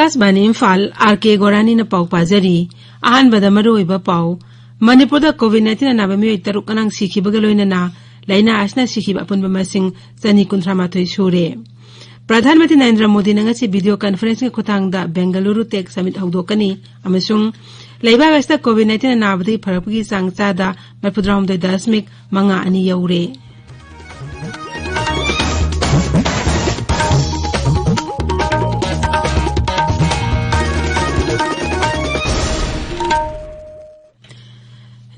Akashbani Imphal RK Gorani na pau pazari ahan bada maroiba pau Manipur COVID-19 anaba mioi taruk anang sikhibaga loinana laina asna sikhiba apunba masing chani kunthamathoi sure Pradhan Mantri Narendra Modi na ngasi video conference ngi khutangda Bengaluru Tech Summit hawdokani amasung laibag asta COVID-19 anabadi pharapgi sangchada marpudram doi dasmik manga ani yaure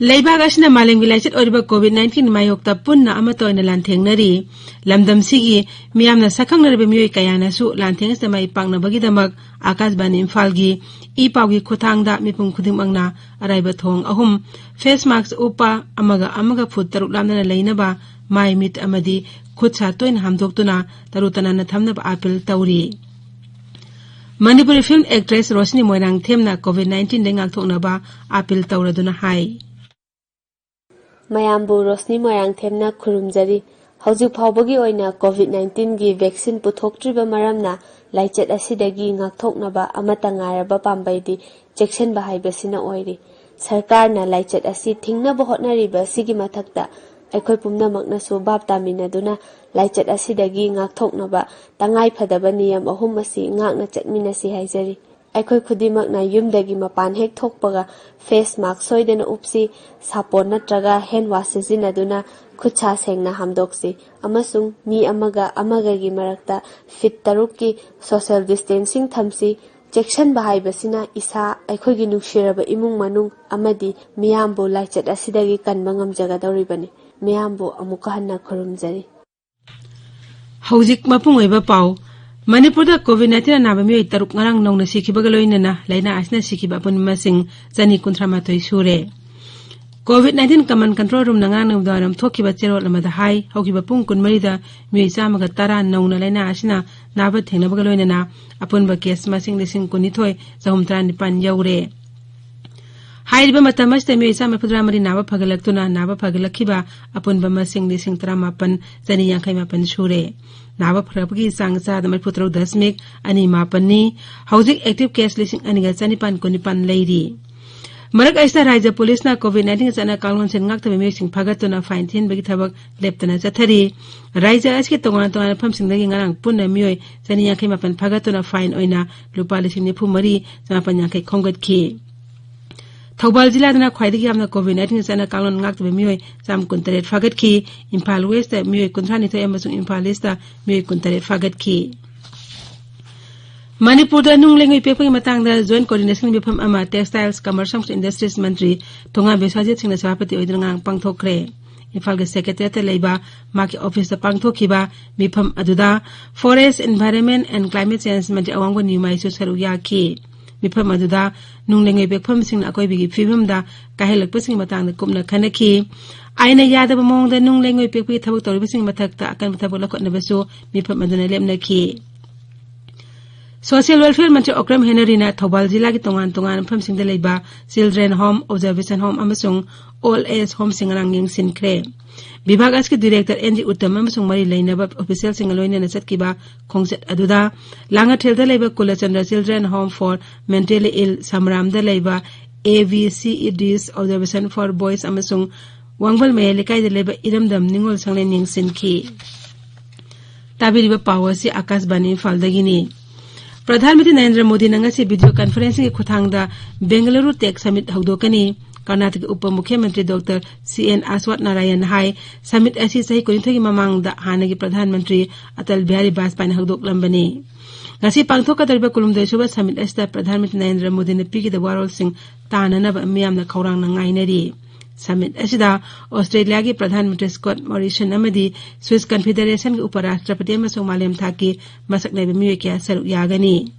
Laibag asna maling vilaichit oriba COVID-19 mayokta punna amatoina lanthengnari lamdam sigi miyamna sakhangnarbe mioi kayana su lantheng asta mai pangna bagidamak Akashbani Imphal gi ipawgi khuthangda mipum khudimangna araiba thong ahum face mask upa amaga phut taruk lamna leinaba mai mit amadi khutsa toin hamdoktuna tarutana na thamna appeal tawri Manipuri film actress Rosni Moirang themna COVID-19 dengal thoknaba appeal tawraduna hai Mayambu Rosni Moirang themna khurumjari hauju phawbagi oina COVID-19 gi vaccine puthoktriba maramna laichet asidagi ngakthoknaba amata ngaraba pambaidi chection bahaibasina oiri sarkar na laichet asi thingna bohotnariba sigi mathakta aikhoi pumnamakna su bab taminaduna laichet asidagi ngakthoknaba tangai phadaba niyam ahum asi ngakna chatminasi haijari aikhoi khudimakna yumdagi mapan hek thokpaga face mask soidena upsi sapon natraga hand wash sizinaduna khutcha sengna hamdoksi amasung mi amaga gi marakta fit tarukki social distancing thamsi chection bahaibasina isa aikhoi gi nuksiraba imung manung amadi miyambu laichet asidagi kanmangam jaga dawribani miyambu amuka hanna khurumjari Haujik mapung oiba pau Manipur COVID-19 anaba mioi taruk ngarang nongna sikhibaga loinana laina asna sikhiba pun masing chani kunthamathoi sure COVID-19 command control room nangang nangdaram thokiba chero lamada hai hokiba pung kunmari da mioi chamaga tara nongna laina asna naba thengnabaga loinana apunba case masing lising kunithoi jahumtra nipan yaure Hairiba matamasta mioi chama pudramari naba phagalaktuna naba phagalakhiba apunba masing lising 38 chani yankhai mapan sure Naba Prabgi Sangsa the Marputro Dasmik, Ani Mapani, Housing Active Case Listing Aniga Sanipan Kunipan Lady. Marak Aista Raja Police na COVID-19 Sana Kalwan Singak to be mixing Pagatuna Fine Tin Bigitabak, Leptana Satari, Raja Aski Tongan Pumpsing the Yangang Puna Mui, Sania came up and Pagatuna Fine Oina, Lupalising Pumari, Sanapanyanke Kongat Key. Thobal Jila na khwaidagi amna COVID-19 sana kalon ngak to mioi sam kuntaret fagat ki Imphal West mioi kunthani to amasung Imphal East mioi kuntaret fagat ki Manipur da nunglengoi pepang matang da joint coordination bifam ama textiles commerce and industries mantri tonga besajit singna sabapati oidrangang pangthokre Imphal ge secretary leiba maki office da pangthokiba bifam aduda forest environment and climate change mantri awangbo nimai su saruya ki Mipam aduda nunglengai bekpham singna akoi bigi fibam da kahilak pasing matang da kumna khanaki aina yada bamong da nunglengai bekpi thabuk tori sing mathakta akan thabuk lakot na baso mipam aduna lemna ki Social Welfare Mantri Okram Henry na Thobal Jila ki tongan pham sing da leiba Children Home Observation Home amasung All Age Home singarang yeng sinkre Bibhag aski director NG Uttam amasung mari leinaba official singaloina na satkiba khongset aduda langa thelda leiba Kulachandra Children Home for Mentally Ill Samram da leiba AVCEDs Observation for Boys amasung Wangwal me lekai da leiba iramdam ningol sanglen yeng sinki tabiriba pawasi Akashbani Imphal dagini Pradhan Mantri Narendra Modi na ngasi video conferencing ki khuthangda Bengaluru Tech Summit hawdokani Karnataka Upa Mukhyamantri Dr. C.N. Aswat Narayan Hai Summit asi sahi kunithagi mamangda hanagi Pradhan Mantri Atal Bihari Vajpayee na hawdoklambani ngasi pangthokadariba kulumdai suba Summit asta Pradhan Mantri Narendra Modi na pigi da warol sing tananaba miyamna khawrang na ngainari Summit asida Australia gi Pradhan Mantri Scott Morrison amadi Swiss Confederation gi Uparashtrapati amasung Malem Thaki masak naiba mioi kya saruk yagani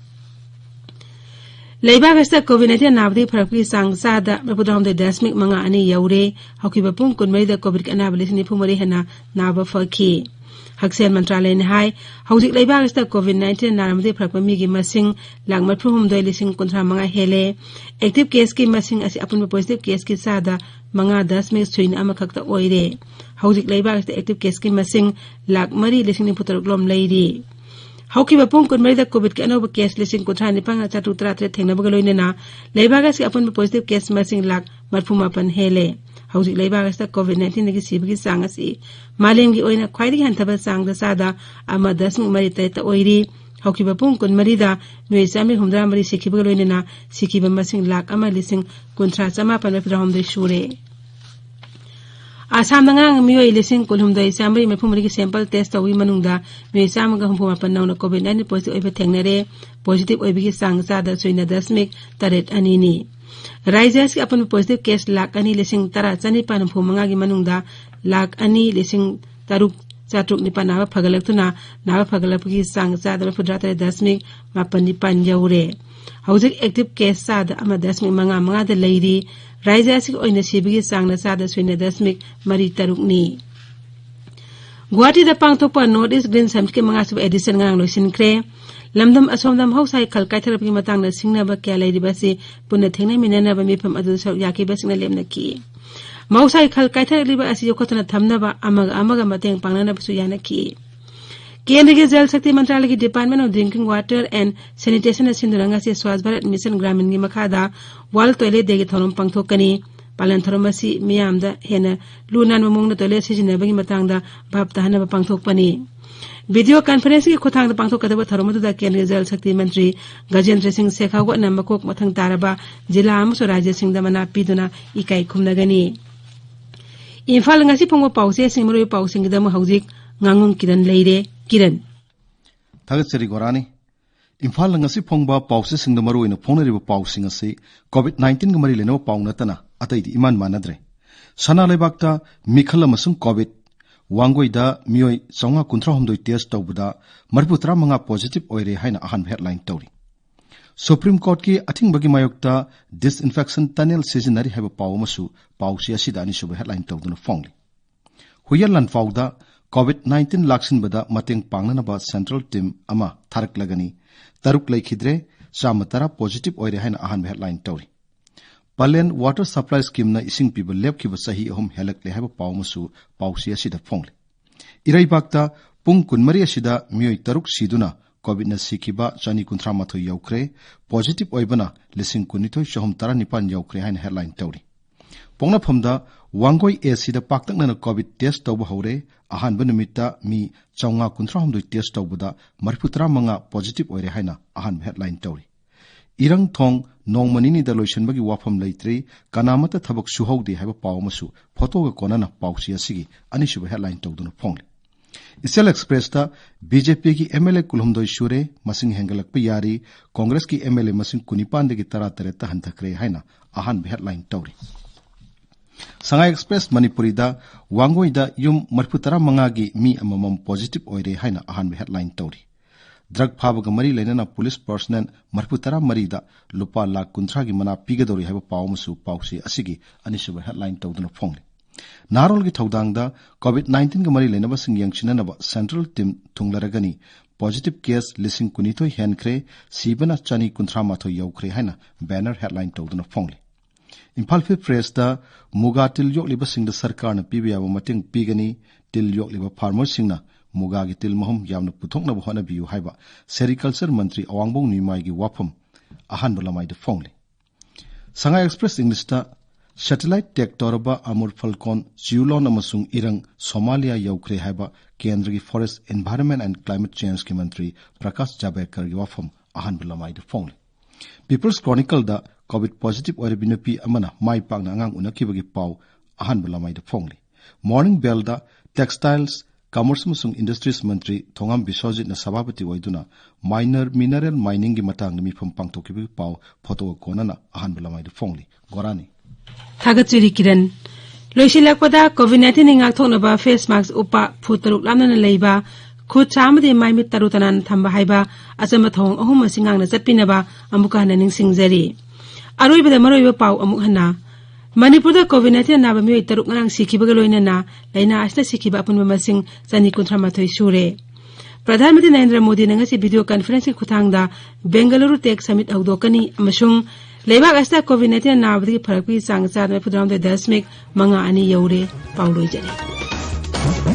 Laibag asta COVID-19 nabdi pharapki sangsa mapudram de dasmik manga ani yaure hokiba pung kunmari da COVID anabali ni phumari hana naba fakhi Haksen Mantralay ni hai hauzik laibag asta COVID-19 naramdi pharapmi mi gi masing langmat phum doi lising kunthra manga hele active case ki masing asi apun positive case ki sada manga dasmik suin amakhakta oire hauzik laibag asta active case ki masing lag mari lising ni putaruk lom leiri हौकिबा Pung कुनमरीदा Covid के अनोबा case लिसिंग कुथरा निपांग चाटू तरात्रे थेंगनबगा लोइनेना लेबागास के अपन positive case मसिंग lakh मरफुमापन हेले हौजिक लेबागास Covid 19 की सिबगी चांग असि मालेमगी ओइना ख्वाइदगी हंथबा चांग दसादा अमा 10.3 ओइरी हौकिबा पुंग कुनमरीदा मियोइ 183 सिखिबगा लोइनेना सिखिबा मसिंग लाख अमा लिसिंग कुंथ्रा चमापन मफिराहमदे शुरे आसाम नंगांग मियोइ लिसिंग कुलहुमदई 134 की sample test तौवी मनुंगदा मियोइ 154 नौना कोविड 19 पॉजिटिव ओइबा थेंगनरे पॉजिटिव ओइबगी चांग चादा 0.82 नि राज्य की अपन पॉजिटिव केस लाख 2,10,945 की मनुंगदा लाख 2,03,409 नाबा फगलक्तुना नाबा फगलपगी चांग चादा 43.85 यौरे हौजिक एक्टिव केस चादा 1.55 लेरी राज्य की ओइना सिबगी चांग चादा 0.3 नि गुवाहाटी दा पांगथोकपा नॉर्थ ईस्ट ग्रीन समिट के 5 एडिशन ngang लोइसिनख्रे लमदम असोमदम हौसाई खल काइथरबगी मतंगना सिंगनाबा क्या लेरिबासी पुन्ना थेंगनामिनानाबा मिफम अदु सौ याकिबासिंगना लेमनकी मौसाई खल काइथरलिबा असि योखतना थमनाबा अमगा मतेंग पांगनानाबसु यानकी केंद्र के जल शक्ति मंत्रालय की department of drinking water and sanitation सिंधुरंगा से स्वच्छ भारत मिशन ग्रामीण की मखादा वाल टॉयलेट देगी थोरम पांगथोकनी पालन थोरम असि मियामदा हेना लुनान ममुंगना टॉयलेट सिजिनबगी मतंगदा भाप तहनबा पांगथोकपनी वीडियो कॉन्फ्रेंस की खुथांग पांगथोकदबा थोरमदुदा केंद्रीय जल शक्ति मंत्री गजेंद्र सिंह शेखावतना मकोक मथंग तारबा जिला अमसो राज्य सिंहदा मना पीदुना इकाई खुमनगनी Imphal ngasi phongba pause singmroi pausingdam hauzik ngangom kiran leire kiran Thagatsari Gorani Imphal ngasi phongba pause singdamaru ina phonariba pausing ase COVID-19 ga mari leno paunatana ataidi iman manadre sana lebakta mikhala masung COVID Wanggoida mioi 939 test tawbuda marputra manga positive oire haina ahan headline tawri Supreme Court ki athingbagi mayokta disinfection tunnel seasonary haba pawmasu pawsi asida ani suba headline tawduna phongli Huyalan fawda COVID-19 laksin bada mateng pangnanaba central team ama tharak lagani taruk laikhidre samatara positive oire haina ahan headline tawri Palen water supply scheme na ising piba lep ki basahi ahum helak le haba pawmasu pawsi asida phongli Irai bakta pung kunmari asida mioi taruk siduna COVID na sikiba chani kunthra matho yaukre positive oibana lising kunithoi shahum tara nipan yaukre hain headline tawri pongna phamda wangoi acida paktak na COVID test tawba hore ahan banumita mi chawnga kunthra humdoi test tawbuda marputra manga positive oire haina ahan headline tawri irang thong nongmanini da loision bagi wafam leitre kanamata thabak suhaude haiba pawmasu photo ga konana pawsi asigi ani shuba headline tawduna phongli Isel Express ta BJP की MLA कुलहुमदोई शुरे मसिंग हेंगलक पे यारी कांग्रेस की MLA मसिंग कुनिपान की तरा तरे तहन थकरे हैना आहान headline तौरी Sangai express Manipuri दा वांगोई दा युम मरफुतरा मंगागी मी अममम पॉजिटिव ओइरे हैना आहान हेडलाइन तौरी ड्रग फाबग मरी लेना पुलिस पर्सनल मरफुतरा मरी दा लुपा लाख कुंथ्रा की मना पीगदोरी हैबा पावमसु पावसी असिगी अनिसुब हेडलाइन तौदुना फोंगले नारोल की थौदांगदा COVID-19 ga mari lenaba sing yangchinanaba central team thunglaragani positive case lising kunithoi henkre sibana chani kunthra matho yaukre haina banner headline tawduna phongli Imphal Fifth Press da muga til yok liba sing da sarkar na pibiyawa mating pigani til yok liba farmer sing na muga gi til mahum yamna puthokna bhona biu haiba sericulture mantri awangbong nimai gi wafam ahan bulamai da phongli Sanga Express English da Satellite tech toraba Amur Falcon Siulon amasung irang Somalia yaukre haiba Kendra ki Forest Environment and Climate Change ki mantri Prakash Javadekar gi wafam ahan bulamai da phongli People's Chronicle da COVID positive oire binupi amana mai pangna angang unakibagi paw ahan bulamai da phongli Morning Bell da Textiles Commerce amasung Industries mantri Thongam Biswajit na sabapati oiduna minor mineral mining gi matang na mifam pangtokibagi paw photo konana ahan bulamai da phongli Gorani Thagatsuri Kiran Loisilakpada COVID-19 ngakthoknaba face mask upa phutaruk lamna leiba khut chamade maimit tarutanan thamba haiba asama thong ahum singangna chapinaba amuka haning singjari aroibada maroiba paw amuk hana Manipur COVID-19 naba mi taruk ngang sikhibaga loinana laina asna sikhiba apunba masing chani kunthra mathoi sure Pradhanmantri Narendra Modi ngasi video conferencing khuthangda Bengaluru Tech Summit hawdokani amasung Leibak asta COVID-19 nabadi pharakpi chang cha 10.2 manga ani yaure pauloi jare